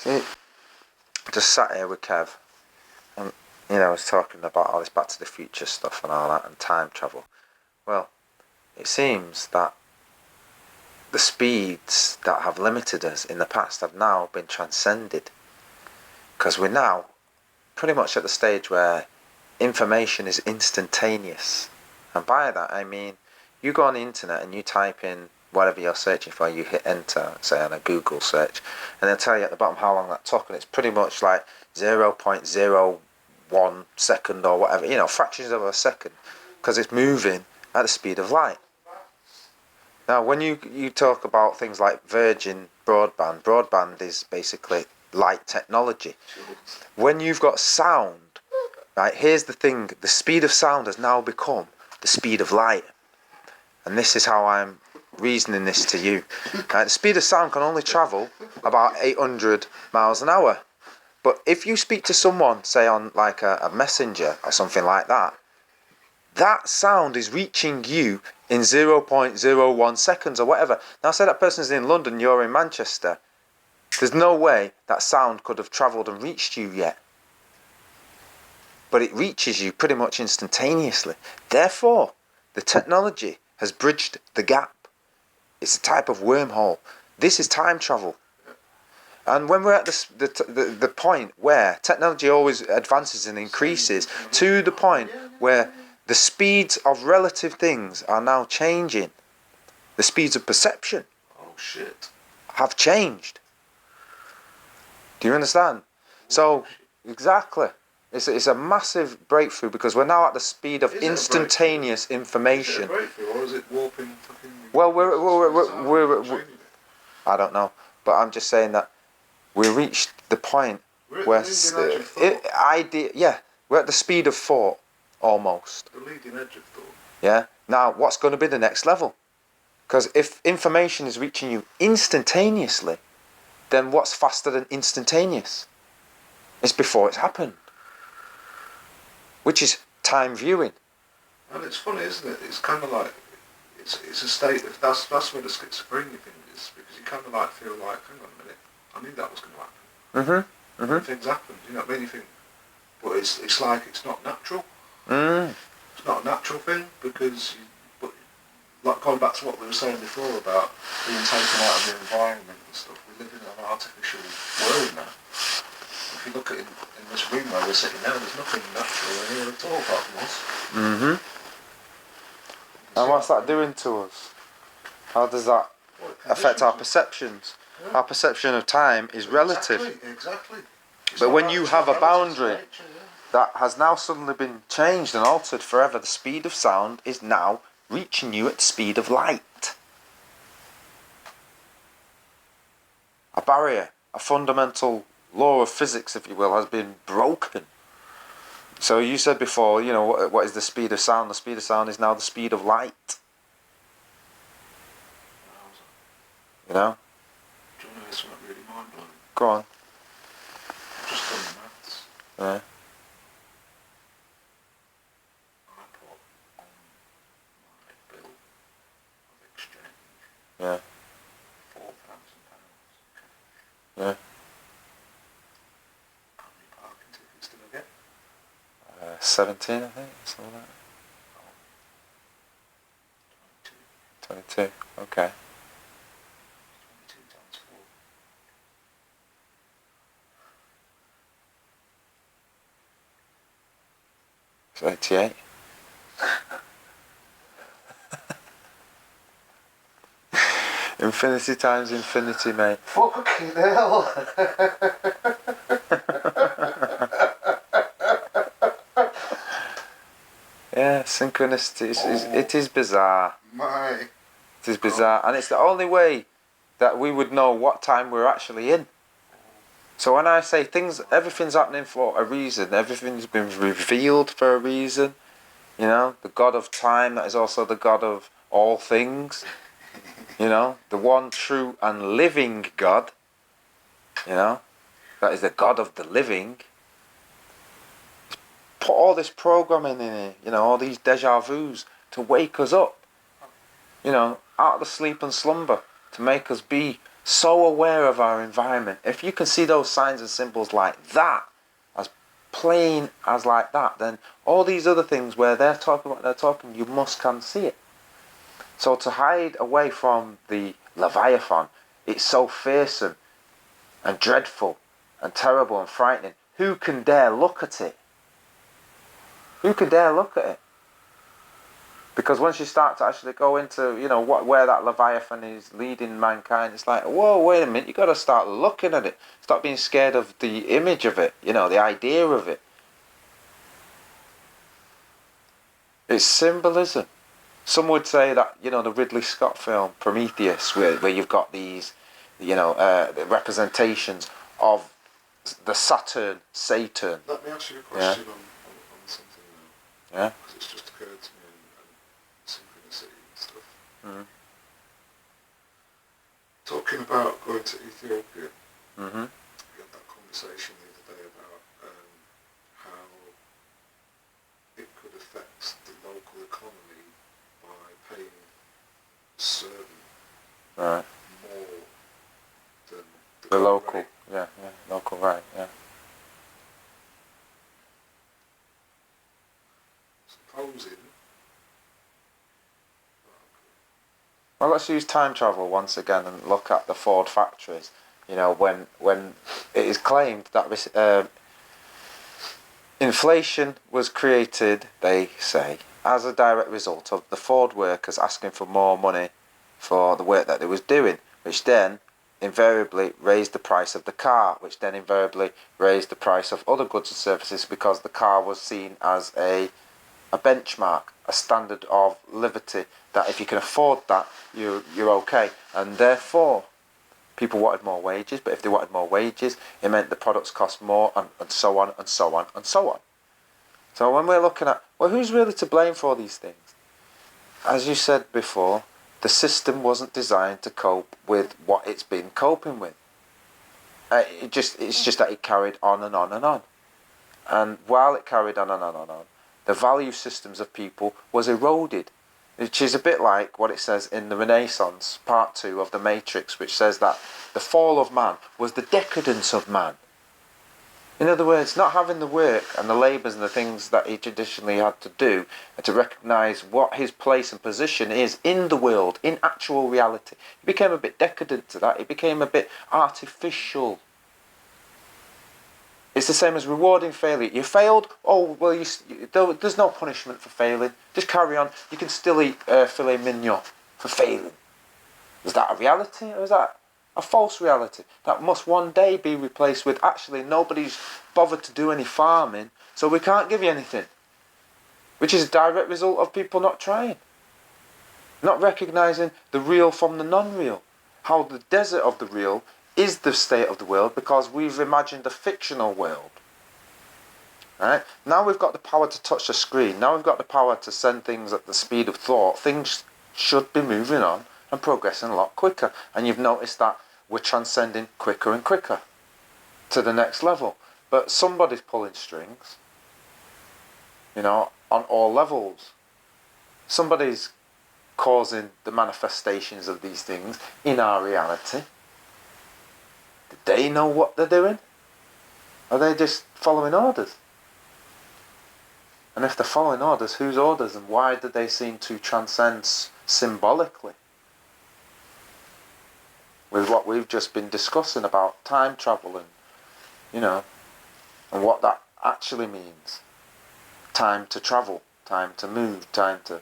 See, just sat here with Kev, and I was talking about all this Back to the Future stuff and all that, and time travel. Well, it seems that the speeds that have limited us in the past have now been transcended, because we're now pretty much at the stage where information is instantaneous. And by that I mean, you go on the internet and you type in whatever you're searching for, you hit enter, say on a Google search, and they'll tell you at the bottom how long that took, and it's pretty much like 0.01 second or whatever, fractions of a second, because it's moving at the speed of light. Now, when you talk about things like Virgin broadband is basically light technology. When you've got sound, right, here's the thing, the speed of sound has now become the speed of light. And this is how I'm reasoning this to you. Right, the speed of sound can only travel about 800 miles an hour. But if you speak to someone, say on like a messenger or something like that, that sound is reaching you in 0.01 seconds or whatever. Now, say that person's in London, you're in Manchester. There's no way that sound could have travelled and reached you yet. But it reaches you pretty much instantaneously. Therefore, the technology has bridged the gap. It's a type of wormhole. This is time travel. And when we're at the point where technology always advances and increases to the point where the speeds of relative things are now changing, the speeds of perception have changed. Do you understand? So, exactly. It's a massive breakthrough, because we're now at the speed of instantaneous information. Is it a breakthrough, or is it warping fucking... Well, we're I don't know, but I'm just saying that we reached the point where we're at the speed of thought, almost. The leading edge of thought. Yeah. Now, what's going to be the next level? Because if information is reaching you instantaneously, then what's faster than instantaneous? It's before it's happened, which is time viewing. And it's funny, isn't it? It's kind of like, it's a state of, that's where the schizophrenia thing is, because you kind of like feel like, hang on a minute, I knew that was going to happen. And things happen, you know what I mean? You think, but it's like, it's not natural. It's not a natural thing, because, but like going back to what we were saying before about being taken out of the environment and stuff, we live in an artificial world now. If you look at in this room where we're sitting now, there's nothing natural in here at all apart from us. And what's that doing to us? How does that affect our perceptions? Yeah. Our perception of time is relative. Exactly. But when you have a boundary that has now suddenly been changed and altered forever, the speed of sound is now reaching you at the speed of light. A barrier, a fundamental law of physics, if you will, has been broken. So you said before, what is the speed of sound? The speed of sound is now the speed of light. You know? Do you know it's not really mind-blowing? Go on. I've just done the maths. Yeah. I put on my bill of exchange Yeah. £4,000. Yeah. How many parking tickets did I get? 17, I think, something like that. 22. 22, okay. 22 times 4. It's 88. Infinity times infinity, mate. Fucking hell! Yeah, synchronicity, it is bizarre. It is bizarre, and it's the only way that we would know what time we're actually in. So when I say everything's happening for a reason, everything's been revealed for a reason, the God of time, that is also the God of all things, the one true and living God, that is the God of the living. Put all this programming in here, all these deja vus to wake us up, out of the sleep and slumber, to make us be so aware of our environment. If you can see those signs and symbols like that, as plain as like that, then all these other things where they're talking what they're talking, you can see it. So to hide away from the Leviathan, it's so fearsome and dreadful and terrible and frightening. Who can dare look at it? Who can dare look at it? Because once you start to actually go into, where that Leviathan is leading mankind, it's like, whoa, wait a minute, you got to start looking at it. Stop being scared of the image of it, the idea of it. It's symbolism. Some would say that, the Ridley Scott film, Prometheus, where you've got these, the representations of the Satan. Let me ask you a question on something now. Yeah. Because it's just occurred to me and synchronicity and stuff. Mm-hmm. Talking about going to Ethiopia, Mm-hmm. we had that conversation the other day about how it could affect the local economy by paying certain Right. more than The local, rate. local, right, yeah. Supposing. Well, let's use time travel once again and look at the Ford factories. When it is claimed that inflation was created, they say, as a direct result of the Ford workers asking for more money for the work that they was doing, which then invariably raised the price of the car, which then invariably raised the price of other goods and services because the car was seen as a benchmark, a standard of liberty, that if you can afford that, you're okay. And therefore, people wanted more wages, but if they wanted more wages, it meant the products cost more, and so on, and so on, and so on. So when we're looking at, well, who's really to blame for all these things? As you said before, the system wasn't designed to cope with what it's been coping with. It's just that it carried on and on and on. And while it carried on and on and on, the value systems of people was eroded, which is a bit like what it says in the Renaissance, part 2 of the Matrix, which says that the fall of man was the decadence of man. In other words, not having the work and the labours and the things that he traditionally had to do to recognise what his place and position is in the world, in actual reality. He became a bit decadent to that. It became a bit artificial. It's the same as rewarding failure. You failed, oh, well, there's no punishment for failing. Just carry on. You can still eat filet mignon for failing. Is that a reality, or is that a false reality? That must one day be replaced with, actually, nobody's bothered to do any farming, so we can't give you anything. Which is a direct result of people not trying. Not recognising the real from the non-real. How the desert of the real is the state of the world because we've imagined a fictional world. Right? Now we've got the power to touch the screen. Now we've got the power to send things at the speed of thought. Things should be moving on and progressing a lot quicker. And you've noticed that we're transcending quicker and quicker to the next level. But somebody's pulling strings, on all levels. Somebody's causing the manifestations of these things in our reality. Do they know what they're doing? Are they just following orders? And if they're following orders, whose orders, and why do they seem to transcend symbolically with what we've just been discussing about time travel and, and what that actually means? Time to travel, time to move, time to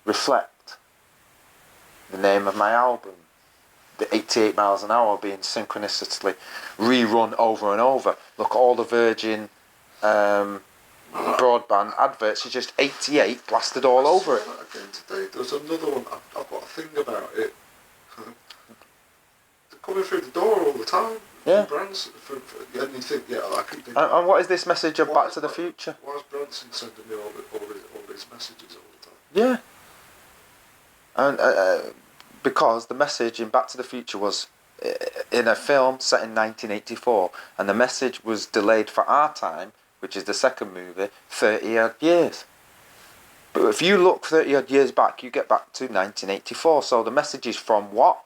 reflect. The name of my album, the 88 miles an hour, being synchronistically rerun over and over. Look, all the Virgin broadband adverts are just 88 plastered all over it. Again today, there's another one. I've got a thing about it. They're coming through the door all the time. Yeah. Branson, and you think, I keep thinking. And what is this message of Back to the Future? Why is Branson sending me all these messages all the time? Yeah. And because the message in Back to the Future was in a film set in 1984, and the message was delayed for our time, which is the second movie, 30 odd years. But if you look 30 odd years back, you get back to 1984. So the message is from what?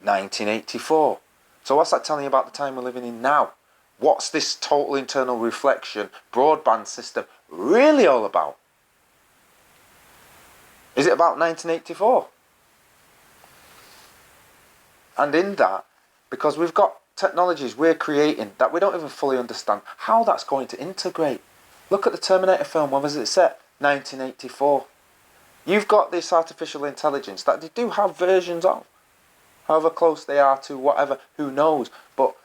1984. So what's that telling you about the time we're living in now? What's this total internal reflection broadband system really all about? Is it about 1984? And in that, because we've got technologies we're creating that we don't even fully understand how that's going to integrate. Look at the Terminator film, when was it set? 1984. You've got this artificial intelligence that they do have versions of. However close they are to whatever, who knows. But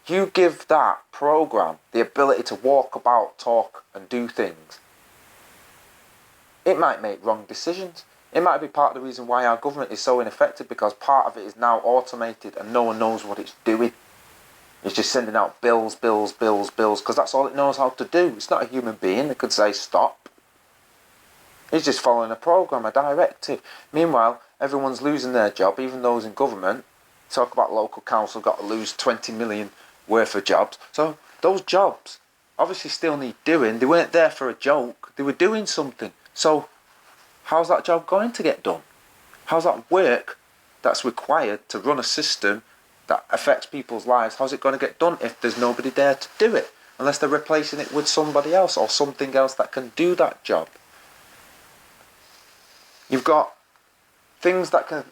you give that program the ability to walk about, talk and do things. It might make wrong decisions. It might be part of the reason why our government is so ineffective, because part of it is now automated and no one knows what it's doing. It's just sending out bills, because that's all it knows how to do. It's not a human being that could say stop. It's just following a program, a directive. Meanwhile, everyone's losing their job, even those in government. Talk about local council got to lose 20 million worth of jobs. So those jobs obviously still need doing. They weren't there for a joke. They were doing something. So how's that job going to get done? How's that work that's required to run a system that affects people's lives, how's it going to get done if there's nobody there to do it? Unless they're replacing it with somebody else or something else that can do that job. You've got things that can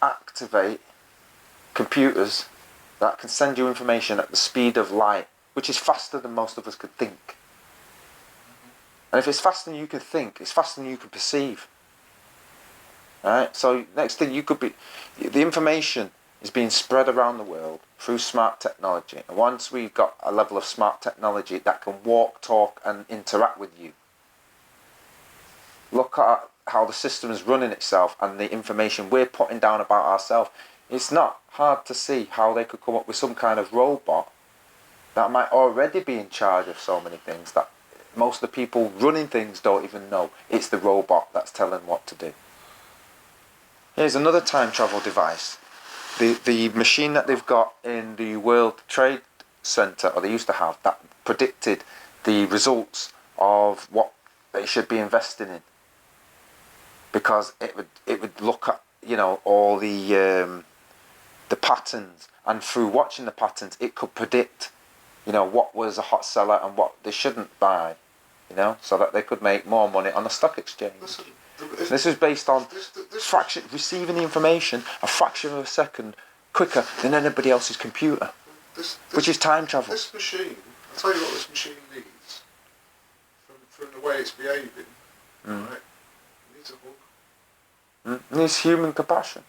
activate computers that can send you information at the speed of light, which is faster than most of us could think. And if it's faster than you can think, it's faster than you can perceive. Alright, so next thing you could be, the information is being spread around the world through smart technology. And once we've got a level of smart technology that can walk, talk and interact with you, look at how the system is running itself and the information we're putting down about ourselves. It's not hard to see how they could come up with some kind of robot that might already be in charge of so many things that most of the people running things don't even know. It's the robot that's telling what to do. Here's another time travel device. The machine that they've got in the World Trade Center, or they used to have, that predicted the results of what they should be investing in. Because it would look at, you know, all the patterns, and through watching the patterns it could predict, you know, what was a hot seller and what they shouldn't buy, you know, so that they could make more money on the stock exchange. This is based on fraction, receiving the information a fraction of a second quicker than anybody else's computer, which is time travel. This machine, I'll tell you what this machine needs, from the way it's behaving, right? It needs a hug. It needs human compassion.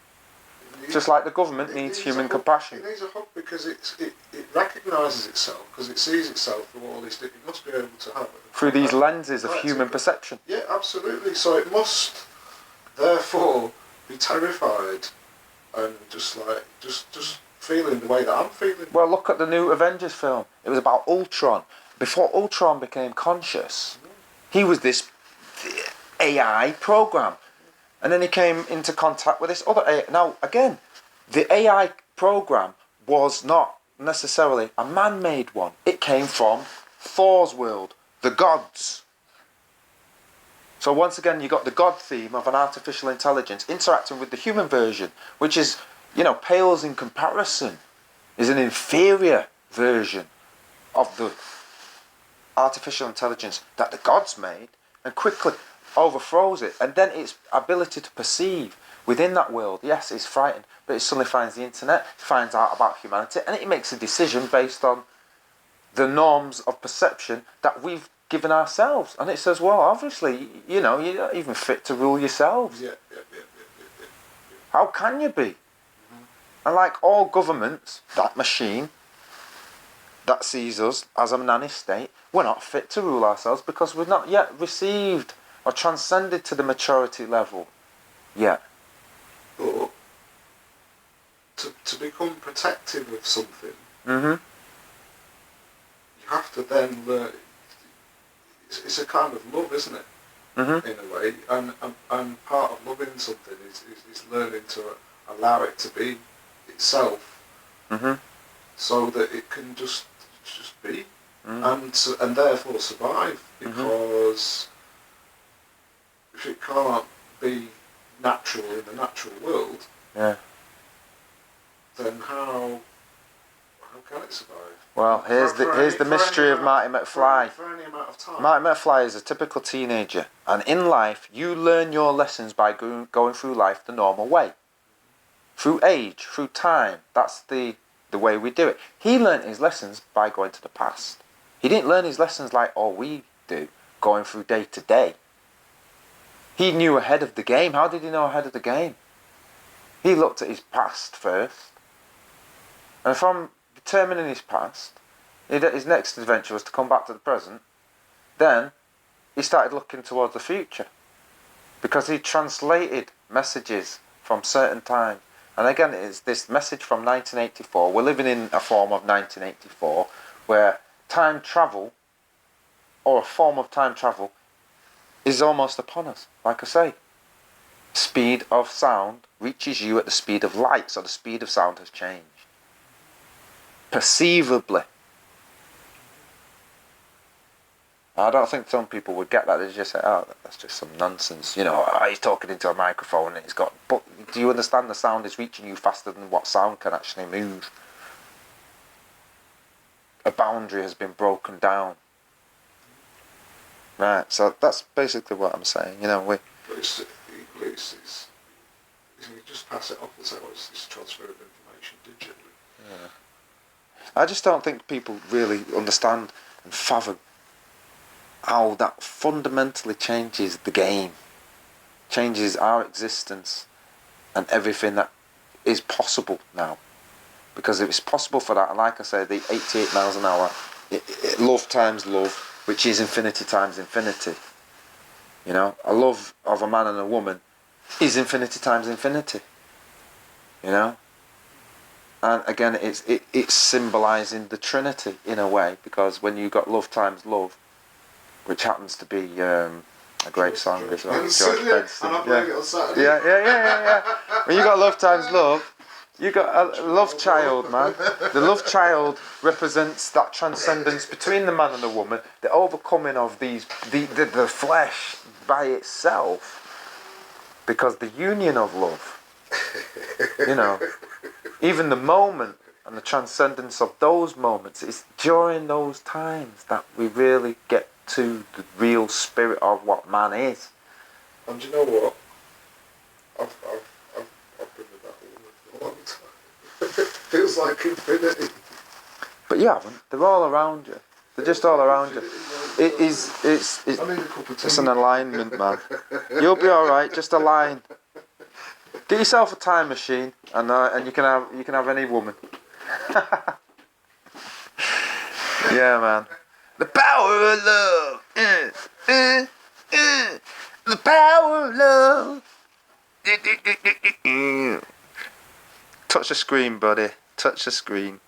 Just like the government needs human compassion. It needs a hug because it recognises itself, because it sees itself through all these things. It must be able to have it. Through these lenses of human perception. Yeah, absolutely. So it must, therefore, be terrified and just feeling the way that I'm feeling. Well, look at the new Avengers film. It was about Ultron. Before Ultron became conscious, he was this AI program. And then he came into contact with this other AI. Now, again, the AI program was not necessarily a man-made one. It came from Thor's world, the gods. So once again, you got the god theme of an artificial intelligence interacting with the human version, which is, you know, pales in comparison, is an inferior version of the artificial intelligence that the gods made, and quickly overthrows it. And then its ability to perceive within that world, yes, it's frightened, but it suddenly finds the internet, finds out about humanity, and it makes a decision based on the norms of perception that we've given ourselves. And it says, well, obviously, you know, you're not even fit to rule yourselves. Yeah. How can you be? And like all governments, that machine that sees us as a nanny state, we're not fit to rule ourselves because we've not yet received or transcended to the maturity level yet. But to become protective of something, you have to then learn. It's a kind of love, isn't it? In a way, and part of loving something is learning to allow it to be itself, so that it can just be, and therefore survive. Because if it can't be natural in the natural world, Yeah. then how can it survive? Well, here's the mystery of Marty McFly. For any amount of time. Marty McFly is a typical teenager, and in life, you learn your lessons by going through life the normal way. Through age, through time. That's the way we do it. He learnt his lessons by going to the past. He didn't learn his lessons like all we do, going through day to day. He knew ahead of the game. How did he know ahead of the game? He looked at his past first. And from determining his past, his next adventure was to come back to the present. Then he started looking towards the future, because he translated messages from certain times. And again, it's this message from 1984. We're living in a form of 1984 where time travel, or a form of time travel, is almost upon us. Like I say, speed of sound reaches you at the speed of light, so the speed of sound has changed. Perceivably. I don't think some people would get that. They just say, oh, that's just some nonsense. You know, oh, he's talking into a microphone and he's got... But do you understand the sound is reaching you faster than what sound can actually move? A boundary has been broken down. Right, so that's basically what I'm saying. You know, But it's you just pass it off and say, well, it's transfer of information digitally. Yeah. I just don't think people really understand and fathom how that fundamentally changes the game, changes our existence and everything that is possible now. Because if it's possible for that, and like I say, the 88 miles an hour, love times love, which is infinity times infinity. You know, a love of a man and a woman is infinity times infinity. You know? And again, it's symbolising the Trinity in a way, because when you got love times love, which happens to be a great song as well, George Benson. And I played it on Saturday. Yeah. When you got love times love, you got a love child, man. The love child represents that transcendence between the man and the woman, the overcoming of the flesh by itself, because the union of love, you know, even the moment and the transcendence of those moments, it's during those times that we really get to the real spirit of what man is. And you know what? I've been with that woman for a long time. Feels like infinity. But you haven't. They're all around you. They're just all around you. I need a cup of tea. It's an alignment, man. You'll be all right. Just align. Get yourself a time machine, and you can have any woman. Yeah, man. The power of love. The power of love. Touch the screen, buddy. Touch the screen.